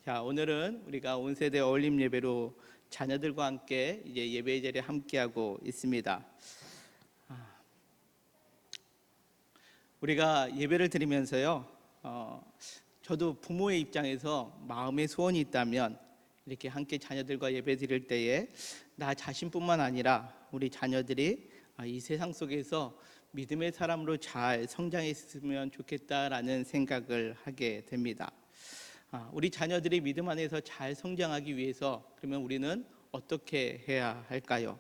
자, 오늘은 우리가 온 세대 어울림 예배로 자녀들과 함께 이제 예배 자리에 함께하고 있습니다. 우리가 예배를 드리면서요, 저도 부모의 입장에서 마음의 소원이 있다면 이렇게 함께 자녀들과 예배 드릴 때에 나 자신뿐만 아니라 우리 자녀들이 이 세상 속에서 믿음의 사람으로 잘 성장했으면 좋겠다라는 생각을 하게 됩니다. 우리 자녀들이 믿음 안에서 잘 성장하기 위해서 그러면 우리는 어떻게 해야 할까요?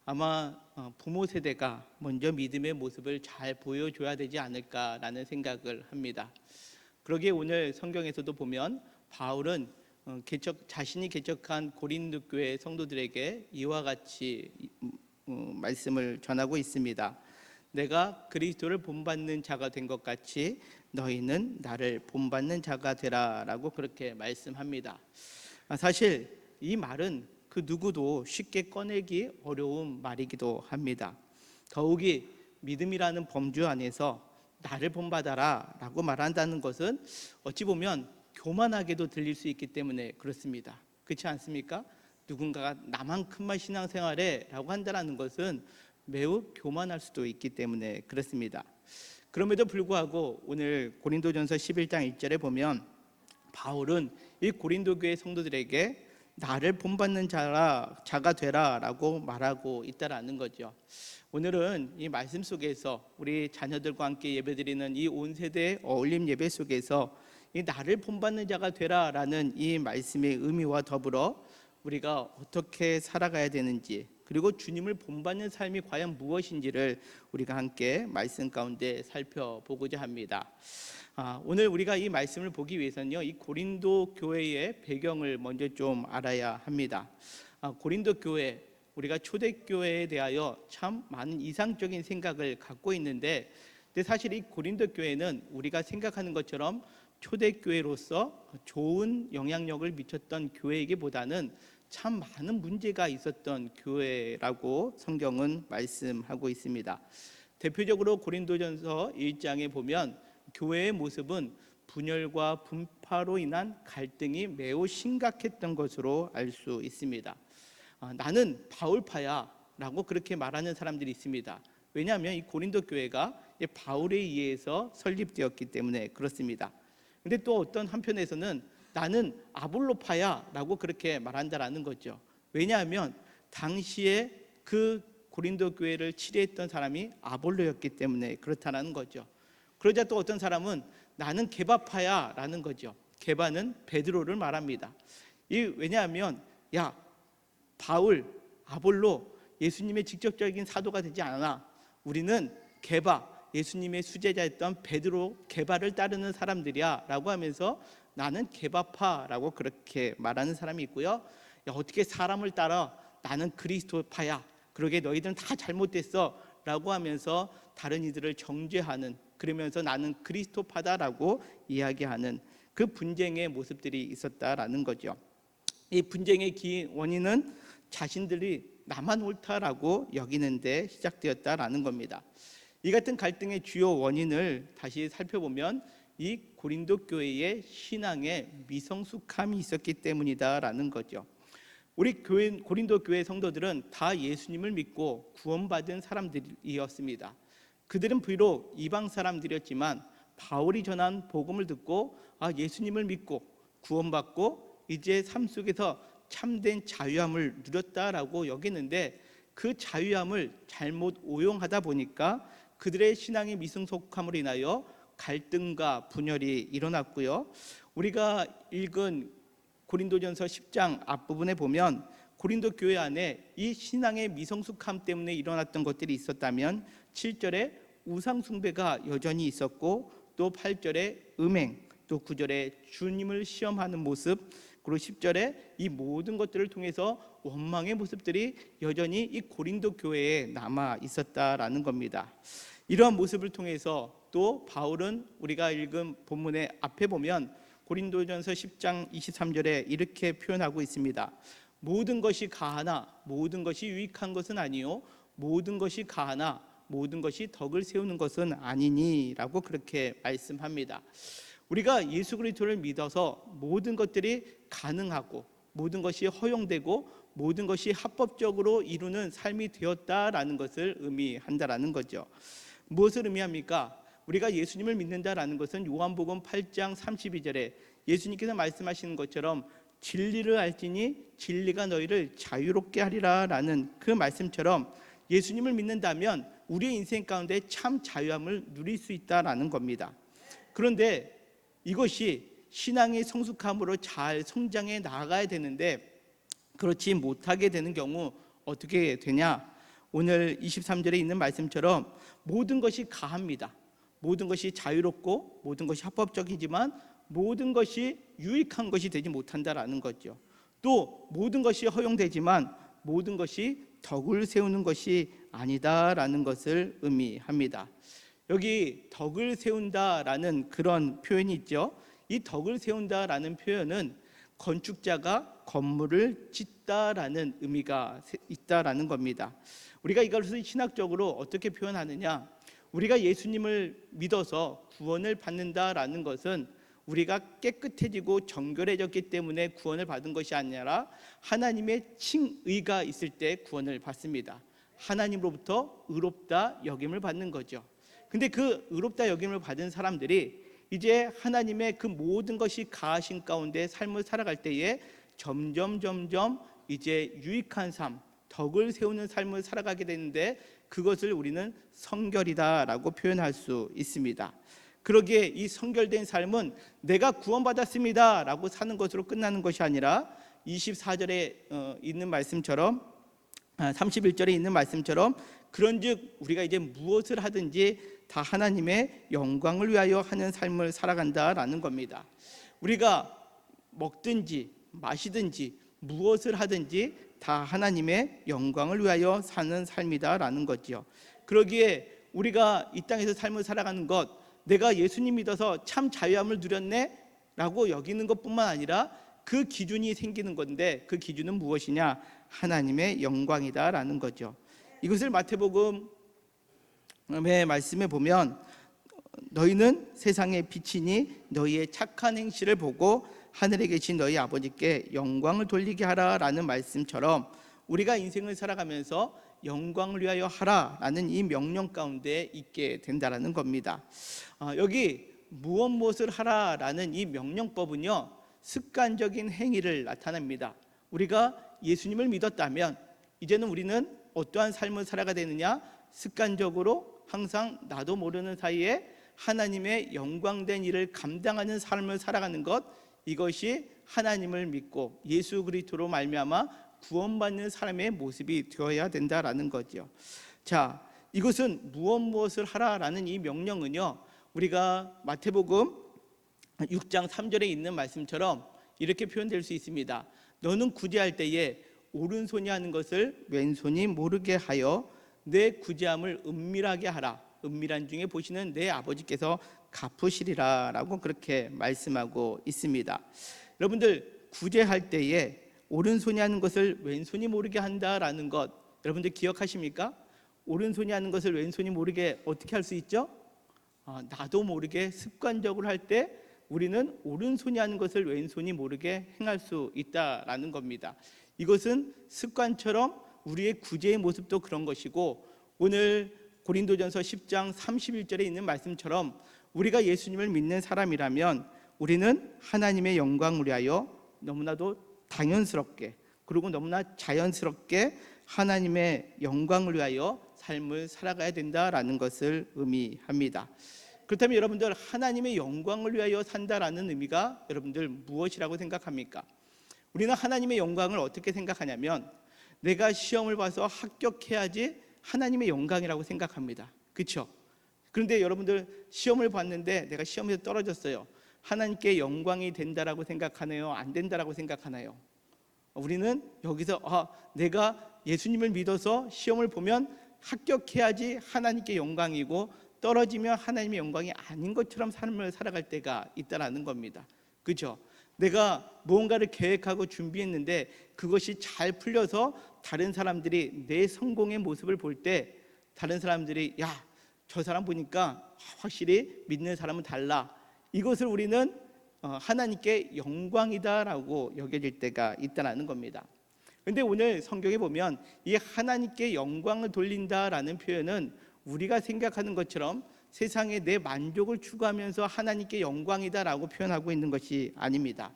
아마 부모 세대가 먼저 믿음의 모습을 잘 보여줘야 되지 않을까라는 생각을 합니다. 그러기에 오늘 성경에서도 보면 바울은 자신이 개척한 고린도 교회 성도들에게 이와 같이 말씀을 전하고 있습니다. 내가 그리스도를 본받는 자가 된 것 같이 너희는 나를 본받는 자가 되라 라고 그렇게 말씀합니다. 사실 이 말은 그 누구도 쉽게 꺼내기 어려운 말이기도 합니다. 더욱이 믿음이라는 범주 안에서 나를 본받아라 라고 말한다는 것은 어찌 보면 교만하게도 들릴 수 있기 때문에 그렇습니다. 그렇지 않습니까? 누군가가 나만큼만 신앙생활해 라고 한다는 것은 매우 교만할 수도 있기 때문에 그렇습니다. 그럼에도 불구하고 오늘 고린도전서 11장 1절에 보면 바울은 이 고린도 교회 성도들에게 나를 본받는 자가 되라 라고 말하고 있다라는 거죠. 오늘은 이 말씀 속에서 우리 자녀들과 함께 예배드리는 이 온 세대의 어울림 예배 속에서 이 나를 본받는 자가 되라 라는 이 말씀의 의미와 더불어 우리가 어떻게 살아가야 되는지, 그리고 주님을 본받는 삶이 과연 무엇인지를 우리가 함께 말씀 가운데 살펴보고자 합니다. 오늘 우리가 이 말씀을 보기 위해서는요, 이 고린도 교회의 배경을 먼저 좀 알아야 합니다. 고린도 교회, 우리가 초대교회에 대하여 참 많은 이상적인 생각을 갖고 있는데, 근데 사실 이 고린도 교회는 우리가 생각하는 것처럼 초대교회로서 좋은 영향력을 미쳤던 교회이기보다는 참 많은 문제가 있었던 교회라고 성경은 말씀하고 있습니다. 대표적으로 고린도전서 1장에 보면 교회의 모습은 분열과 분파로 인한 갈등이 매우 심각했던 것으로 알 수 있습니다. 나는 바울파야 라고 그렇게 말하는 사람들이 있습니다. 왜냐하면 이 고린도 교회가 바울에 의해서 설립되었기 때문에 그렇습니다. 그런데 또 어떤 한편에서는 나는 아볼로파야 라고 그렇게 말한다라는 거죠. 왜냐하면 당시에 그 고린도 교회를 치리했던 사람이 아볼로였기 때문에 그렇다는 거죠. 그러자 또 어떤 사람은 나는 게바파야 라는 거죠. 게바는 베드로를 말합니다. 왜냐하면 바울, 아볼로 예수님의 직접적인 사도가 되지 않아. 우리는 게바, 예수님의 수제자였던 베드로, 게바를 따르는 사람들이야 라고 하면서 나는 게바파라고 그렇게 말하는 사람이 있고요. 어떻게 사람을 따라? 나는 그리스도파야. 그러게 너희들은 다 잘못됐어 라고 하면서 다른 이들을 정죄하는, 그러면서 나는 그리스도파다라고 이야기하는 그 분쟁의 모습들이 있었다라는 거죠. 이 분쟁의 원인은 자신들이 나만 옳다라고 여기는 데 시작되었다라는 겁니다. 이 같은 갈등의 주요 원인을 다시 살펴보면 이 고린도 교회의 신앙에 미성숙함이 있었기 때문이다라는 거죠. 우리 고린도 교회 성도들은 다 예수님을 믿고 구원받은 사람들이었습니다. 그들은 비록 이방 사람들이었지만 바울이 전한 복음을 듣고 예수님을 믿고 구원받고 이제 삶 속에서 참된 자유함을 누렸다라고 여기는데, 그 자유함을 잘못 오용하다 보니까 그들의 신앙의 미성숙함으로 인하여 갈등과 분열이 일어났고요. 우리가 읽은 고린도전서 10장 앞부분에 보면 고린도 교회 안에 이 신앙의 미성숙함 때문에 일어났던 것들이 있었다면 7절에 우상 숭배가 여전히 있었고, 또 8절에 음행, 또 9절에 주님을 시험하는 모습, 그리고 10절에 이 모든 것들을 통해서 원망의 모습들이 여전히 이 고린도 교회에 남아 있었다라는 겁니다. 이러한 모습을 통해서 또 바울은 우리가 읽은 본문의 앞에 보면 고린도전서 10장 23절에 이렇게 표현하고 있습니다. 모든 것이 가하나 모든 것이 유익한 것은 아니요 모든 것이 가하나 모든 것이 덕을 세우는 것은 아니니라고 그렇게 말씀합니다. 우리가 예수 그리스도를 믿어서 모든 것들이 가능하고 모든 것이 허용되고 모든 것이 합법적으로 이루는 삶이 되었다라는 것을 의미한다라는 거죠. 무엇을 의미합니까? 우리가 예수님을 믿는다라는 것은 요한복음 8장 32절에 예수님께서 말씀하시는 것처럼 진리를 알지니 진리가 너희를 자유롭게 하리라라는 그 말씀처럼 예수님을 믿는다면 우리의 인생 가운데 참 자유함을 누릴 수 있다라는 겁니다. 그런데 이것이 신앙의 성숙함으로 잘 성장해 나가야 되는데 그렇지 못하게 되는 경우 어떻게 되냐? 오늘 23절에 있는 말씀처럼 모든 것이 가합니다. 모든 것이 자유롭고 모든 것이 합법적이지만 모든 것이 유익한 것이 되지 못한다라는 거죠. 또 모든 것이 허용되지만 모든 것이 덕을 세우는 것이 아니다라는 것을 의미합니다. 여기 덕을 세운다라는 그런 표현이 있죠. 이 덕을 세운다라는 표현은 건축자가 건물을 짓다라는 의미가 있다라는 겁니다. 우리가 이것을 신학적으로 어떻게 표현하느냐? 우리가 예수님을 믿어서 구원을 받는다라는 것은 우리가 깨끗해지고 정결해졌기 때문에 구원을 받은 것이 아니라 하나님의 칭의가 있을 때 구원을 받습니다. 하나님으로부터 의롭다 여김을 받는 거죠. 근데 그 의롭다 여김을 받은 사람들이 이제 하나님의 그 모든 것이 가하신 가운데 삶을 살아갈 때에 점점 이제 유익한 삶, 덕을 세우는 삶을 살아가게 되는데 그것을 우리는 성결이다라고 표현할 수 있습니다. 그러기에 이 성결된 삶은 내가 구원받았습니다 라고 사는 것으로 끝나는 것이 아니라 24절에 있는 말씀처럼 31절에 있는 말씀처럼 그런즉 우리가 이제 무엇을 하든지 다 하나님의 영광을 위하여 하는 삶을 살아간다라는 겁니다. 우리가 먹든지 마시든지 무엇을 하든지 다 하나님의 영광을 위하여 사는 삶이다라는 거지요. 그러기에 우리가 이 땅에서 삶을 살아가는 것, 내가 예수님 믿어서 참 자유함을 누렸네 라고 여기는 것뿐만 아니라 그 기준이 생기는 건데 그 기준은 무엇이냐? 하나님의 영광이다라는 거죠. 이것을 마태복음의 말씀에 보면 너희는 세상의 빛이니 너희의 착한 행실을 보고 하늘에 계신 너희 아버지께 영광을 돌리게 하라라는 말씀처럼 우리가 인생을 살아가면서 영광을 위하여 하라라는 이 명령 가운데 있게 된다라는 겁니다. 여기 무엇을 하라라는 이 명령법은요 습관적인 행위를 나타냅니다. 우리가 예수님을 믿었다면 이제는 우리는 어떠한 삶을 살아가야 되느냐? 습관적으로 항상 나도 모르는 사이에 하나님의 영광된 일을 감당하는 삶을 살아가는 것, 이것이 하나님을 믿고 예수 그리스도로 말미암아 구원받는 사람의 모습이 되어야 된다라는 거죠. 자, 이것은 무엇을 하라라는 이 명령은요 우리가 마태복음 6장 3절에 있는 말씀처럼 이렇게 표현될 수 있습니다. 너는 구제할 때에 오른손이 하는 것을 왼손이 모르게 하여 내 구제함을 은밀하게 하라. 은밀한 중에 보시는 내 아버지께서 갚으시리라 라고 그렇게 말씀하고 있습니다. 여러분들 구제할 때에 오른손이 하는 것을 왼손이 모르게 한다라는 것 여러분들 기억하십니까? 오른손이 하는 것을 왼손이 모르게 어떻게 할 수 있죠? 나도 모르게 습관적으로 할 때 우리는 오른손이 하는 것을 왼손이 모르게 행할 수 있다라는 겁니다. 이것은 습관처럼 우리의 구제의 모습도 그런 것이고 오늘 고린도전서 10장 31절에 있는 말씀처럼 우리가 예수님을 믿는 사람이라면 우리는 하나님의 영광을 위하여 너무나도 당연스럽게 그리고 너무나 자연스럽게 하나님의 영광을 위하여 삶을 살아가야 된다라는 것을 의미합니다. 그렇다면 여러분들 하나님의 영광을 위하여 산다라는 의미가 여러분들 무엇이라고 생각합니까? 우리는 하나님의 영광을 어떻게 생각하냐면 내가 시험을 봐서 합격해야지 하나님의 영광이라고 생각합니다. 그렇죠? 그런데 여러분들 시험을 봤는데 내가 시험에서 떨어졌어요. 하나님께 영광이 된다라고 생각하나요? 안 된다라고 생각하나요? 우리는 여기서 내가 예수님을 믿어서 시험을 보면 합격해야지 하나님께 영광이고 떨어지면 하나님의 영광이 아닌 것처럼 삶을 살아갈 때가 있다라는 겁니다. 그렇죠? 내가 무언가를 계획하고 준비했는데 그것이 잘 풀려서 다른 사람들이 내 성공의 모습을 볼 때 다른 사람들이 야, 저 사람 보니까 확실히 믿는 사람은 달라. 이것을 우리는 하나님께 영광이다라고 여겨질 때가 있다라는 겁니다. 그런데 오늘 성경에 보면 이 하나님께 영광을 돌린다라는 표현은 우리가 생각하는 것처럼 세상에 내 만족을 추구하면서 하나님께 영광이다라고 표현하고 있는 것이 아닙니다.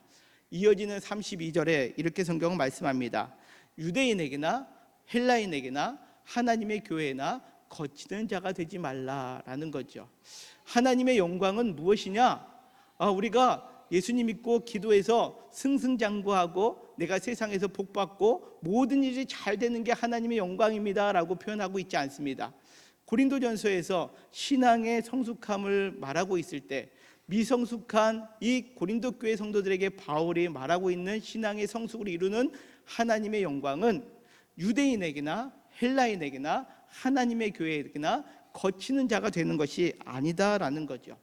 이어지는 32절에 이렇게 성경은 말씀합니다. 유대인에게나 헬라인에게나 하나님의 교회나 거치는 자가 되지 말라라는 거죠. 하나님의 영광은 무엇이냐? 우리가 예수님 믿고 기도해서 승승장구하고 내가 세상에서 복받고 모든 일이 잘 되는 게 하나님의 영광입니다라고 표현하고 있지 않습니다. 고린도전서에서 신앙의 성숙함을 말하고 있을 때 미성숙한 이 고린도 교회 성도들에게 바울이 말하고 있는 신앙의 성숙을 이루는 하나님의 영광은 유대인에게나 헬라인에게나 하나님의 교회에게나 거치는 자가 되는 것이 아니다라는 거죠.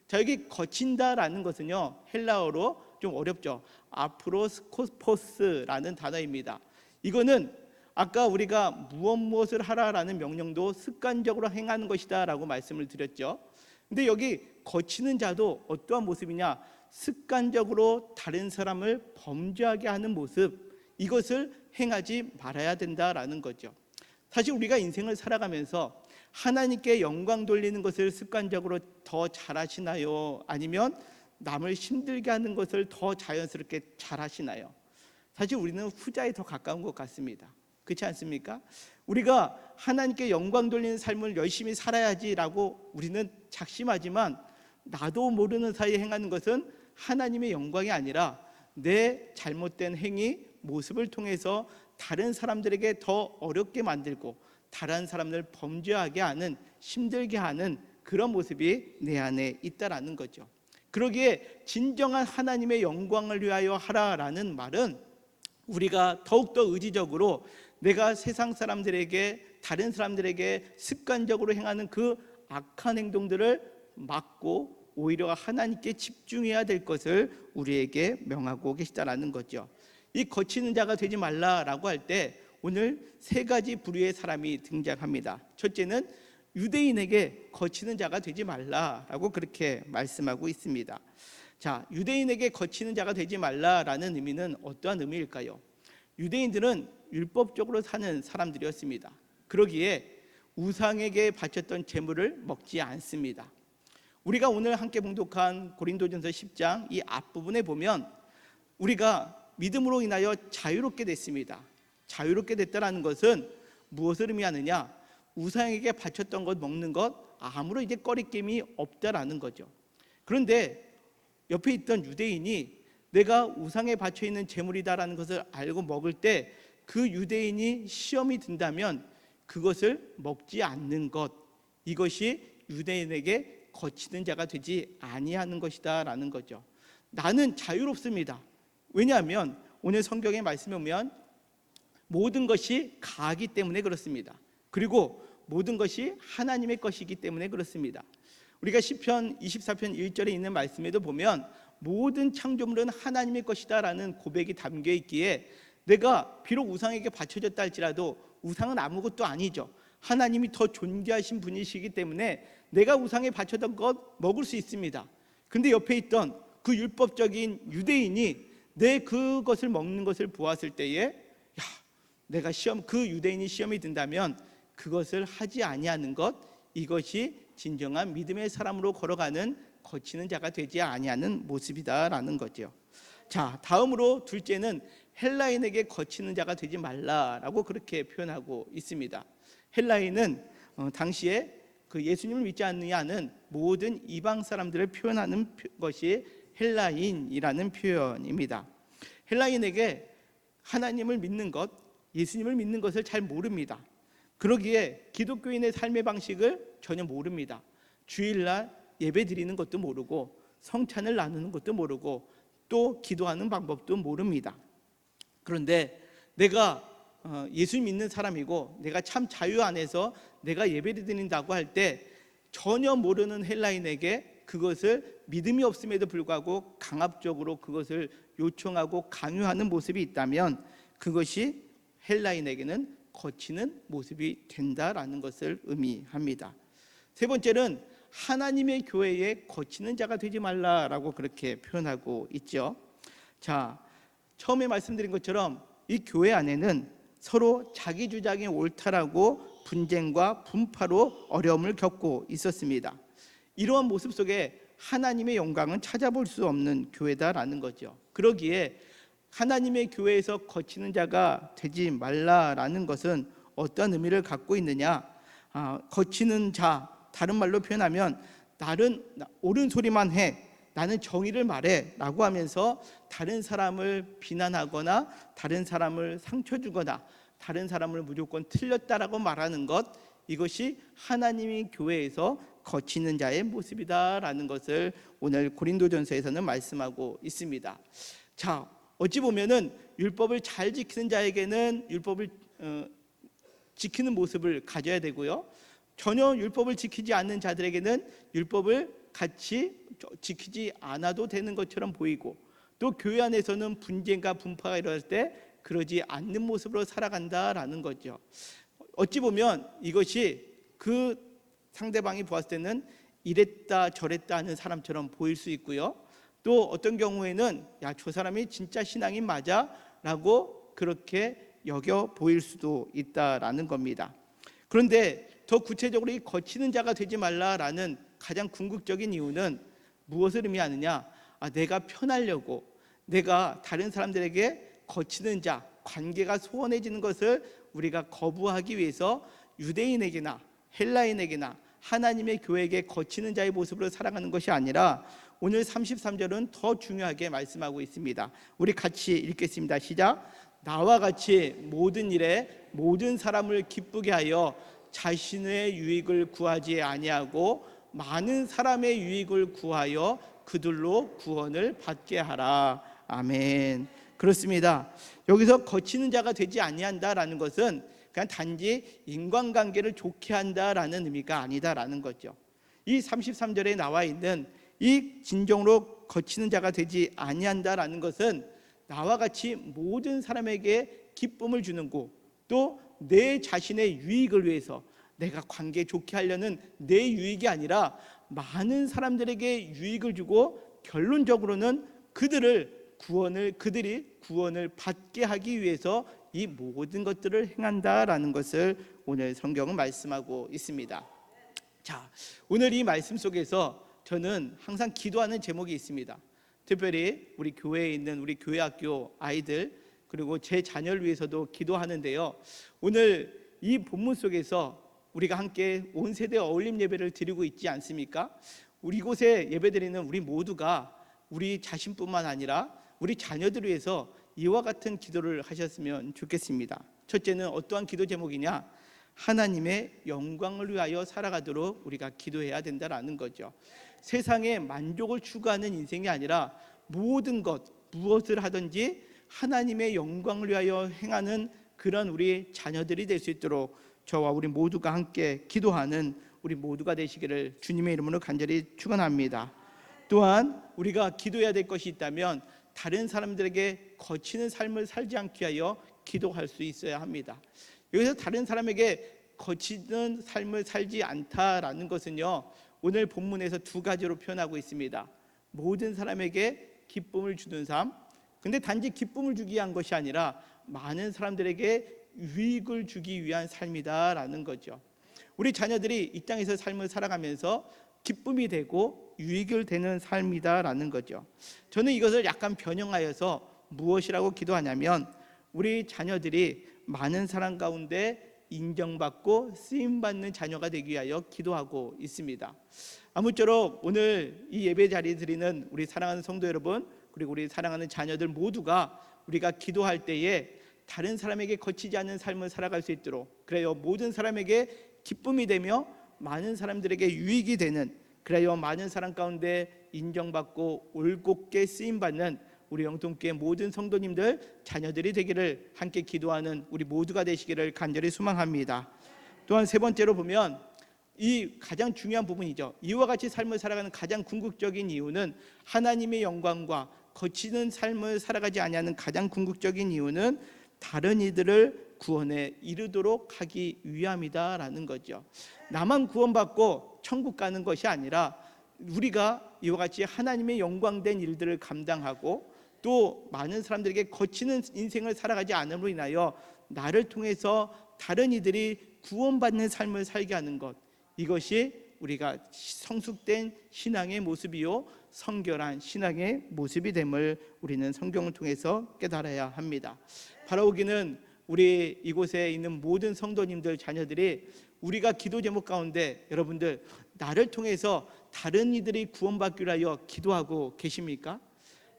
자, 여기 거친다라는 것은요, 헬라어로 좀 어렵죠. 아프로스코포스라는 단어입니다. 이거는 아까 우리가 무엇을 하라라는 명령도 습관적으로 행하는 것이다라고 말씀을 드렸죠. 근데 여기 거치는 자도 어떠한 모습이냐? 습관적으로 다른 사람을 범죄하게 하는 모습, 이것을 행하지 말아야 된다라는 거죠. 사실 우리가 인생을 살아가면서 하나님께 영광 돌리는 것을 습관적으로 더 잘하시나요? 아니면 남을 힘들게 하는 것을 더 자연스럽게 잘하시나요? 사실 우리는 후자에 더 가까운 것 같습니다. 그렇지 않습니까? 우리가 하나님께 영광 돌리는 삶을 열심히 살아야지라고 우리는 작심하지만 나도 모르는 사이에 행하는 것은 하나님의 영광이 아니라 내 잘못된 행위, 모습을 통해서 다른 사람들에게 더 어렵게 만들고 다른 사람들 범죄하게 하는, 힘들게 하는 그런 모습이 내 안에 있다라는 거죠. 그러기에 진정한 하나님의 영광을 위하여 하라라는 말은 우리가 더욱더 의지적으로 내가 세상 사람들에게, 다른 사람들에게 습관적으로 행하는 그 악한 행동들을 막고 오히려 하나님께 집중해야 될 것을 우리에게 명하고 계시다라는 거죠. 이 거치는 자가 되지 말라라고 할 때 오늘 세 가지 부류의 사람이 등장합니다. 첫째는 유대인에게 거치는 자가 되지 말라라고 그렇게 말씀하고 있습니다. 자, 유대인에게 거치는 자가 되지 말라라는 의미는 어떠한 의미일까요? 유대인들은 율법적으로 사는 사람들이었습니다. 그러기에 우상에게 바쳤던 제물을 먹지 않습니다. 우리가 오늘 함께 봉독한 고린도전서 10장 이 앞부분에 보면 우리가 믿음으로 인하여 자유롭게 됐습니다. 자유롭게 됐다는 것은 무엇을 의미하느냐? 우상에게 바쳤던 것 먹는 것 아무런 이제 꺼리낌이 없다라는 거죠. 그런데 옆에 있던 유대인이 내가 우상에 바쳐 있는 제물이다라는 것을 알고 먹을 때 그 유대인이 시험이 든다면 그것을 먹지 않는 것, 이것이 유대인에게 거치는 자가 되지 아니하는 것이다라는 거죠. 나는 자유롭습니다. 왜냐하면 오늘 성경의 말씀에 보면 모든 것이 가기 때문에 그렇습니다. 그리고 모든 것이 하나님의 것이기 때문에 그렇습니다. 우리가 시편 24편 1절에 있는 말씀에도 보면 모든 창조물은 하나님의 것이다라는 고백이 담겨 있기에 내가 비록 우상에게 바쳐졌다 할지라도 우상은 아무것도 아니죠. 하나님이 더 존귀하신 분이시기 때문에 내가 우상에 바쳤던 것 먹을 수 있습니다. 근데 옆에 있던 그 율법적인 유대인이 내 그것을 먹는 것을 보았을 때에 내가 그 유대인이 시험이 든다면 그것을 하지 아니하는 것, 이것이 진정한 믿음의 사람으로 걸어가는 거치는 자가 되지 아니하는 모습이다라는 거죠. 자, 다음으로 둘째는 헬라인에게 거치는 자가 되지 말라라고 그렇게 표현하고 있습니다. 헬라인은 당시에 그 예수님을 믿지 않느냐는 모든 이방 사람들을 표현하는 것이 헬라인이라는 표현입니다. 헬라인에게 하나님을 믿는 것, 예수님을 믿는 것을 잘 모릅니다. 그러기에 기독교인의 삶의 방식을 전혀 모릅니다. 주일날 예배 드리는 것도 모르고 성찬을 나누는 것도 모르고 또 기도하는 방법도 모릅니다. 그런데 내가 예수 믿는 사람이고 내가 참 자유 안에서 내가 예배를 드린다고 할 때 전혀 모르는 헬라인에게 그것을 믿음이 없음에도 불구하고 강압적으로 그것을 요청하고 강요하는 모습이 있다면 그것이 헬라인에게는 거치는 모습이 된다라는 것을 의미합니다. 세 번째는 하나님의 교회에 거치는 자가 되지 말라라고 그렇게 표현하고 있죠. 자, 처음에 말씀드린 것처럼 이 교회 안에는 서로 자기 주장이 옳다라고 분쟁과 분파로 어려움을 겪고 있었습니다. 이러한 모습 속에 하나님의 영광은 찾아볼 수 없는 교회다라는 거죠. 그러기에 하나님의 교회에서 거치는 자가 되지 말라라는 것은 어떤 의미를 갖고 있느냐? 거치는 자, 다른 말로 표현하면 나는 옳은 소리만 해, 나는 정의를 말해 라고 하면서 다른 사람을 비난하거나 다른 사람을 상처 주거나 다른 사람을 무조건 틀렸다라고 말하는 것, 이것이 하나님의 교회에서 거치는 자의 모습이다라는 것을 오늘 고린도전서에서는 말씀하고 있습니다. 자, 어찌 보면은 율법을 잘 지키는 자에게는 율법을 지키는 모습을 가져야 되고요, 전혀 율법을 지키지 않는 자들에게는 율법을 같이 지키지 않아도 되는 것처럼 보이고, 또 교회 안에서는 분쟁과 분파가 일어날 때 그러지 않는 모습으로 살아간다라는 거죠. 어찌 보면 이것이 그 상대방이 보았을 때는 이랬다 저랬다 하는 사람처럼 보일 수 있고요, 또 어떤 경우에는 야, 저 사람이 진짜 신앙인 맞아 라고 그렇게 여겨 보일 수도 있다라는 겁니다. 그런데 더 구체적으로 이 거치는 자가 되지 말라라는 가장 궁극적인 이유는 무엇을 의미하느냐? 내가 편하려고, 내가 다른 사람들에게 거치는 자, 관계가 소원해지는 것을 우리가 거부하기 위해서 유대인에게나 헬라인에게나 하나님의 교회에게 거치는 자의 모습으로 살아가는 것이 아니라, 오늘 33절은 더 중요하게 말씀하고 있습니다. 우리 같이 읽겠습니다. 시작. 나와 같이 모든 일에 모든 사람을 기쁘게 하여 자신의 유익을 구하지 아니하고 많은 사람의 유익을 구하여 그들로 구원을 받게 하라. 아멘. 그렇습니다. 여기서 거치는 자가 되지 아니한다라는 것은 그냥 단지 인간관계를 좋게 한다라는 의미가 아니다라는 거죠. 이 33절에 나와 있는 이 진정으로 거치는 자가 되지 아니한다라는 것은 나와 같이 모든 사람에게 기쁨을 주는 거, 또 내 자신의 유익을 위해서 내가 관계 좋게 하려는 내 유익이 아니라 많은 사람들에게 유익을 주고 결론적으로는 그들이 구원을 받게 하기 위해서 이 모든 것들을 행한다라는 것을 오늘 성경은 말씀하고 있습니다. 자, 오늘 이 말씀 속에서 저는 항상 기도하는 제목이 있습니다. 특별히 우리 교회에 있는 우리 교회학교 아이들, 그리고 제 자녀를 위해서도 기도하는데요, 오늘 이 본문 속에서 우리가 함께 온 세대 어울림 예배를 드리고 있지 않습니까? 우리 곳에 예배드리는 우리 모두가 우리 자신뿐만 아니라 우리 자녀들을 위해서 이와 같은 기도를 하셨으면 좋겠습니다. 첫째는 어떠한 기도 제목이냐? 하나님의 영광을 위하여 살아가도록 우리가 기도해야 된다라는 거죠. 세상에 만족을 추구하는 인생이 아니라 모든 것, 무엇을 하든지 하나님의 영광을 위하여 행하는 그런 우리 자녀들이 될 수 있도록 저와 우리 모두가 함께 기도하는 우리 모두가 되시기를 주님의 이름으로 간절히 축원합니다. 또한 우리가 기도해야 될 것이 있다면 다른 사람들에게 거치는 삶을 살지 않게 하여 기도할 수 있어야 합니다. 여기서 다른 사람에게 거치는 삶을 살지 않다라는 것은요, 오늘 본문에서 두 가지로 표현하고 있습니다. 모든 사람에게 기쁨을 주는 삶, 근데 단지 기쁨을 주기 위한 것이 아니라 많은 사람들에게 유익을 주기 위한 삶이다라는 거죠. 우리 자녀들이 이 땅에서 삶을 살아가면서 기쁨이 되고 유익을 되는 삶이다라는 거죠. 저는 이것을 약간 변형하여서 무엇이라고 기도하냐면, 우리 자녀들이 많은 사람 가운데 인정받고 쓰임받는 자녀가 되기 위하여 기도하고 있습니다. 아무쪼록 오늘 이 예배 자리 드리는 우리 사랑하는 성도 여러분, 그리고 우리 사랑하는 자녀들 모두가 우리가 기도할 때에 다른 사람에게 거치지 않는 삶을 살아갈 수 있도록, 그래요, 모든 사람에게 기쁨이 되며 많은 사람들에게 유익이 되는, 그래요, 많은 사람 가운데 인정받고 올곧게 쓰임받는 우리 영통교회 모든 성도님들, 자녀들이 되기를 함께 기도하는 우리 모두가 되시기를 간절히 소망합니다. 또한 세 번째로 보면 이 가장 중요한 부분이죠. 이와 같이 삶을 살아가는 가장 궁극적인 이유는, 하나님의 영광과 거치는 삶을 살아가지 아니하는 가장 궁극적인 이유는 다른 이들을 구원에 이르도록 하기 위함이다라는 거죠. 나만 구원받고 천국 가는 것이 아니라 우리가 이와 같이 하나님의 영광된 일들을 감당하고 또 많은 사람들에게 거치는 인생을 살아가지 않음으로 인하여 나를 통해서 다른 이들이 구원받는 삶을 살게 하는 것, 이것이 우리가 성숙된 신앙의 모습이요 성결한 신앙의 모습이 됨을 우리는 성경을 통해서 깨달아야 합니다. 바라오기는 우리 이곳에 있는 모든 성도님들 자녀들이 우리가 기도 제목 가운데 여러분들 나를 통해서 다른 이들이 구원받기 위하여 기도하고 계십니까?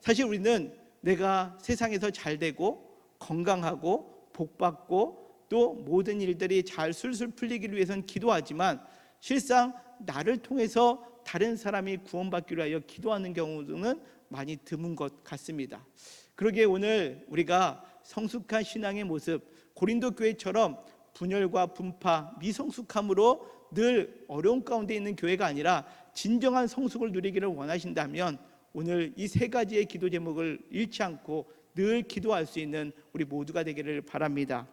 사실 우리는 내가 세상에서 잘 되고 건강하고 복받고 또 모든 일들이 잘 술술 풀리기를 위해서는 기도하지만 실상 나를 통해서 다른 사람이 구원받기 위하여 기도하는 경우는 많이 드문 것 같습니다. 그러기에 오늘 우리가 성숙한 신앙의 모습, 고린도 교회처럼 분열과 분파, 미성숙함으로 늘 어려운 가운데 있는 교회가 아니라 진정한 성숙을 누리기를 원하신다면 오늘 이 세 가지의 기도 제목을 잃지 않고 늘 기도할 수 있는 우리 모두가 되기를 바랍니다.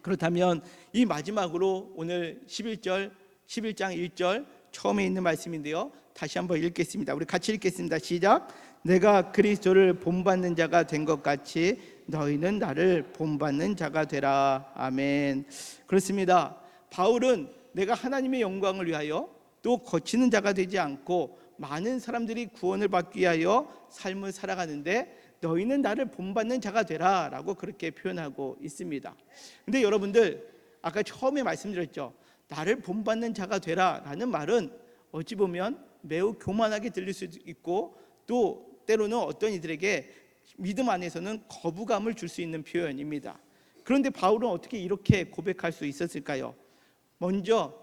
그렇다면 이 마지막으로 오늘 11장 1절 처음에 있는 말씀인데요, 다시 한번 읽겠습니다. 우리 같이 읽겠습니다. 시작. 내가 그리스도를 본받는 자가 된 것 같이 너희는 나를 본받는 자가 되라. 아멘. 그렇습니다. 바울은 내가 하나님의 영광을 위하여 또 거치는 자가 되지 않고 많은 사람들이 구원을 받기 위하여 삶을 살아가는데 너희는 나를 본받는 자가 되라 라고 그렇게 표현하고 있습니다. 근데 여러분들 아까 처음에 말씀드렸죠, 나를 본받는 자가 되라 라는 말은 어찌 보면 매우 교만하게 들릴 수도 있고 또 때로는 어떤 이들에게 믿음 안에서는 거부감을 줄 수 있는 표현입니다. 그런데 바울은 어떻게 이렇게 고백할 수 있었을까요? 먼저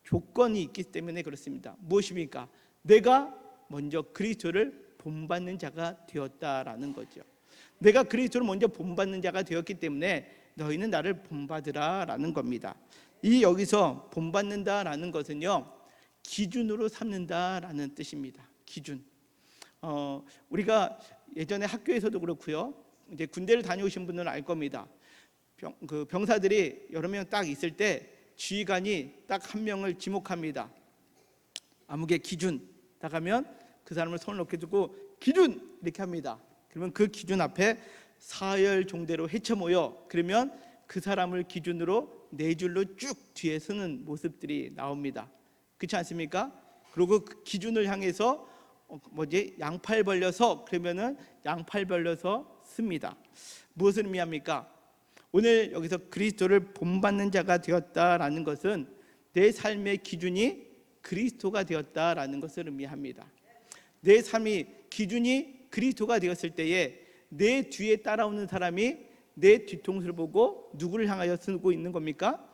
조건이 있기 때문에 그렇습니다. 무엇입니까? 내가 먼저 그리스도를 본받는 자가 되었다라는 거죠. 내가 그리스도를 먼저 본받는 자가 되었기 때문에 너희는 나를 본받으라 라는 겁니다. 이 여기서 본받는다라는 것은요, 기준으로 삼는다라는 뜻입니다. 기준. 우리가 예전에 학교에서도 그렇고요, 이제 군대를 다녀오신 분들은 알 겁니다. 병사들이 여러 명 딱 있을 때 지휘관이 딱 한 명을 지목합니다. 암흑의 기준 딱 하면 그 사람을 손을 높게 두고 기준 이렇게 합니다. 그러면 그 기준 앞에 사열 종대로 헤쳐 모여, 그러면 그 사람을 기준으로 네 줄로 쭉 뒤에 서는 모습들이 나옵니다. 그렇지 않습니까? 그리고 그 기준을 향해서 양팔 벌려서, 그러면은 양팔 벌려서 씁니다. 무엇을 의미합니까? 오늘 여기서 그리스도를 본받는 자가 되었다라는 것은 내 삶의 기준이 그리스도가 되었다라는 것을 의미합니다. 내 삶이 기준이 그리스도가 되었을 때에 내 뒤에 따라오는 사람이 내 뒤통수를 보고 누구를 향하여 쓰고 있는 겁니까?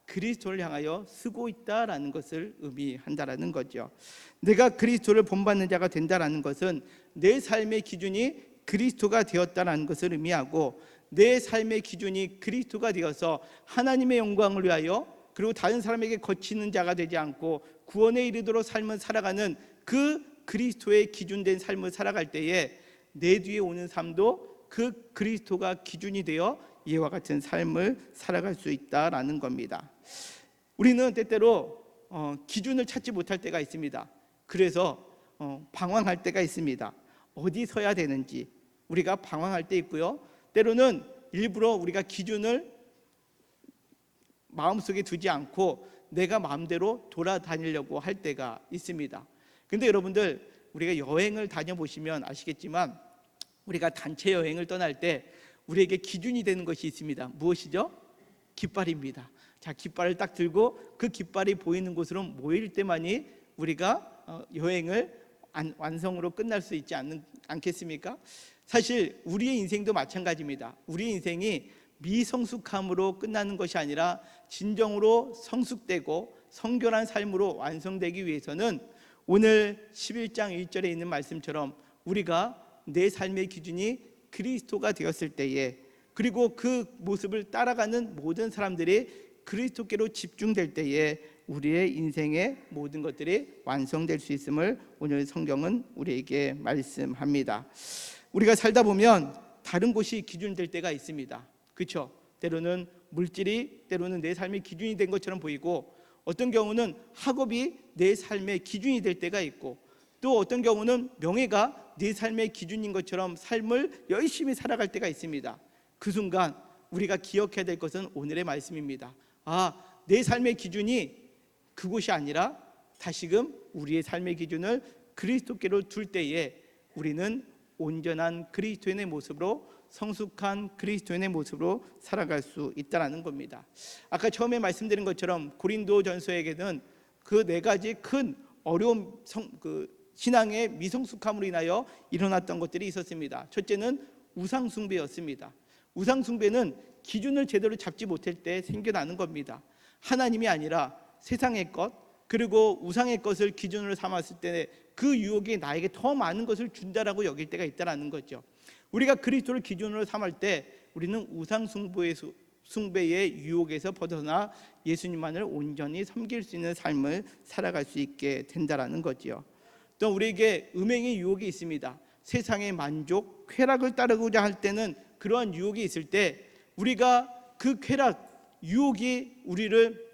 그리스도를 향하여 쓰고 있다라는 것을 의미한다라는 거죠. 내가 그리스도를 본받는 자가 된다라는 것은 내 삶의 기준이 그리스도가 되었다라는 것을 의미하고, 내 삶의 기준이 그리스도가 되어서 하나님의 영광을 위하여 그리고 다른 사람에게 거치는 자가 되지 않고 구원에 이르도록 삶을 살아가는 그 그리스도의 기준된 삶을 살아갈 때에 내 뒤에 오는 삶도 그 그리스도가 기준이 되어 이와 같은 삶을 살아갈 수 있다라는 겁니다. 우리는 때때로 기준을 찾지 못할 때가 있습니다. 그래서 방황할 때가 있습니다. 어디 서야 되는지 우리가 방황할 때 있고요, 때로는 일부러 우리가 기준을 마음속에 두지 않고 내가 마음대로 돌아다니려고 할 때가 있습니다. 근데 여러분들 우리가 여행을 다녀보시면 아시겠지만 우리가 단체 여행을 떠날 때 우리에게 기준이 되는 것이 있습니다. 무엇이죠? 깃발입니다. 자, 깃발을 딱 들고 그 깃발이 보이는 곳으로 모일 때만이 우리가 여행을 완성으로 끝날 수 있지 않겠습니까? 사실 우리의 인생도 마찬가지입니다. 우리의 인생이 미성숙함으로 끝나는 것이 아니라 진정으로 성숙되고 성결한 삶으로 완성되기 위해서는 오늘 11장 1절에 있는 말씀처럼 우리가 내 삶의 기준이 그리스도가 되었을 때에, 그리고 그 모습을 따라가는 모든 사람들이 그리스도께로 집중될 때에 우리의 인생의 모든 것들이 완성될 수 있음을 오늘 성경은 우리에게 말씀합니다. 우리가 살다 보면 다른 곳이 기준될 때가 있습니다. 그렇죠? 때로는 물질이 때로는 내 삶의 기준이 된 것처럼 보이고, 어떤 경우는 학업이 내 삶의 기준이 될 때가 있고, 또 어떤 경우는 명예가 내 삶의 기준인 것처럼 삶을 열심히 살아갈 때가 있습니다. 그 순간 우리가 기억해야 될 것은 오늘의 말씀입니다. 내 삶의 기준이 그곳이 아니라 다시금 우리의 삶의 기준을 그리스도께로 둘 때에 우리는 온전한 그리스도인의 모습으로, 성숙한 그리스도인의 모습으로 살아갈 수 있다는 겁니다. 아까 처음에 말씀드린 것처럼 고린도전서에게는 그 네 가지 큰 어려움, 신앙의 미성숙함으로 인하여 일어났던 것들이 있었습니다. 첫째는 우상숭배였습니다. 우상숭배는 기준을 제대로 잡지 못할 때 생겨나는 겁니다. 하나님이 아니라 세상의 것, 그리고 우상의 것을 기준으로 삼았을 때 그 유혹이 나에게 더 많은 것을 준다라고 여길 때가 있다는 거죠. 우리가 그리스도를 기준으로 삼을 때 우리는 우상숭배의 유혹에서 벗어나 예수님만을 온전히 섬길 수 있는 삶을 살아갈 수 있게 된다는 거죠. 또 우리에게 음행의 유혹이 있습니다. 세상의 만족, 쾌락을 따르고자 할 때는 그러한 유혹이 있을 때 우리가 그 쾌락, 유혹이 우리를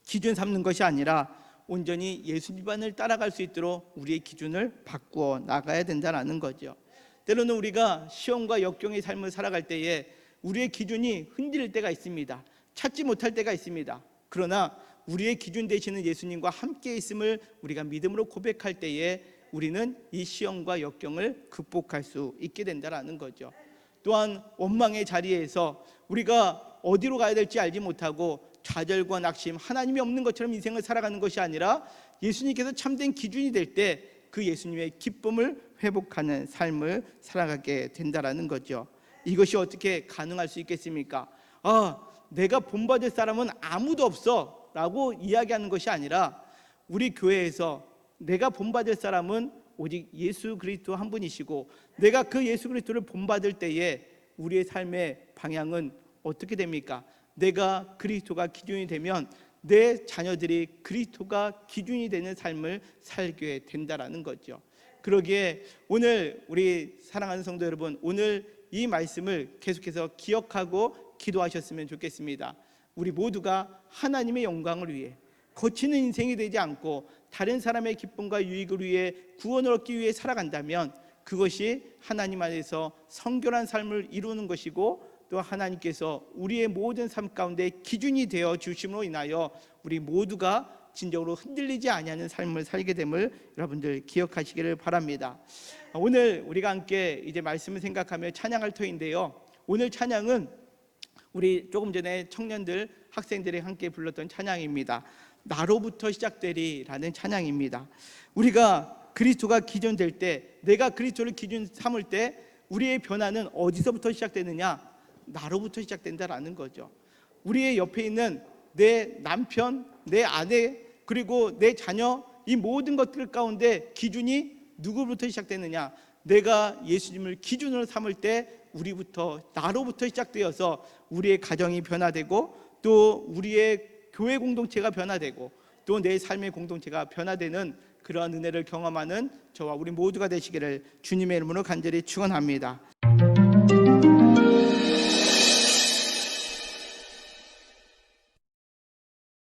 기준 삼는 것이 아니라 온전히 예수님만을 따라갈 수 있도록 우리의 기준을 바꾸어 나가야 된다는 거죠. 때로는 우리가 시험과 역경의 삶을 살아갈 때에 우리의 기준이 흔들릴 때가 있습니다. 찾지 못할 때가 있습니다. 그러나 우리의 기준 되시는 예수님과 함께 있음을 우리가 믿음으로 고백할 때에 우리는 이 시험과 역경을 극복할 수 있게 된다는 거죠. 또한 원망의 자리에서 우리가 어디로 가야 될지 알지 못하고 좌절과 낙심, 하나님이 없는 것처럼 인생을 살아가는 것이 아니라 예수님께서 참된 기준이 될 때 그 예수님의 기쁨을 회복하는 삶을 살아가게 된다는 거죠. 이것이 어떻게 가능할 수 있겠습니까? 내가 본받을 사람은 아무도 없어 라고 이야기하는 것이 아니라 우리 교회에서 내가 본받을 사람은 오직 예수 그리스도 한 분이시고, 내가 그 예수 그리스도를 본받을 때에 우리의 삶의 방향은 어떻게 됩니까? 내가 그리스도가 기준이 되면 내 자녀들이 그리스도가 기준이 되는 삶을 살게 된다는 거죠. 그러기에 오늘 우리 사랑하는 성도 여러분, 오늘 이 말씀을 계속해서 기억하고 기도하셨으면 좋겠습니다. 우리 모두가 하나님의 영광을 위해, 거치는 인생이 되지 않고 다른 사람의 기쁨과 유익을 위해, 구원을 얻기 위해 살아간다면 그것이 하나님 안에서 성결한 삶을 이루는 것이고, 또 하나님께서 우리의 모든 삶 가운데 기준이 되어 주심으로 인하여 우리 모두가 진정으로 흔들리지 아니하는 삶을 살게 됨을 여러분들 기억하시기를 바랍니다. 오늘 우리가 함께 이제 말씀을 생각하며 찬양할 터인데요, 오늘 찬양은 우리 조금 전에 청년들, 학생들이 함께 불렀던 찬양입니다. 나로부터 시작되리라는 찬양입니다. 우리가 그리스도가 기준 될 때, 내가 그리스도를 기준 삼을 때 우리의 변화는 어디서부터 시작되느냐? 나로부터 시작된다라는 거죠. 우리의 옆에 있는 내 남편, 내 아내, 그리고 내 자녀, 이 모든 것들 가운데 기준이 누구부터 시작되느냐? 내가 예수님을 기준으로 삼을 때 우리부터, 나로부터 시작되어서 우리의 가정이 변화되고, 또 우리의 교회 공동체가 변화되고, 또 내 삶의 공동체가 변화되는 그러한 은혜를 경험하는 저와 우리 모두가 되시기를 주님의 이름으로 간절히 축원합니다.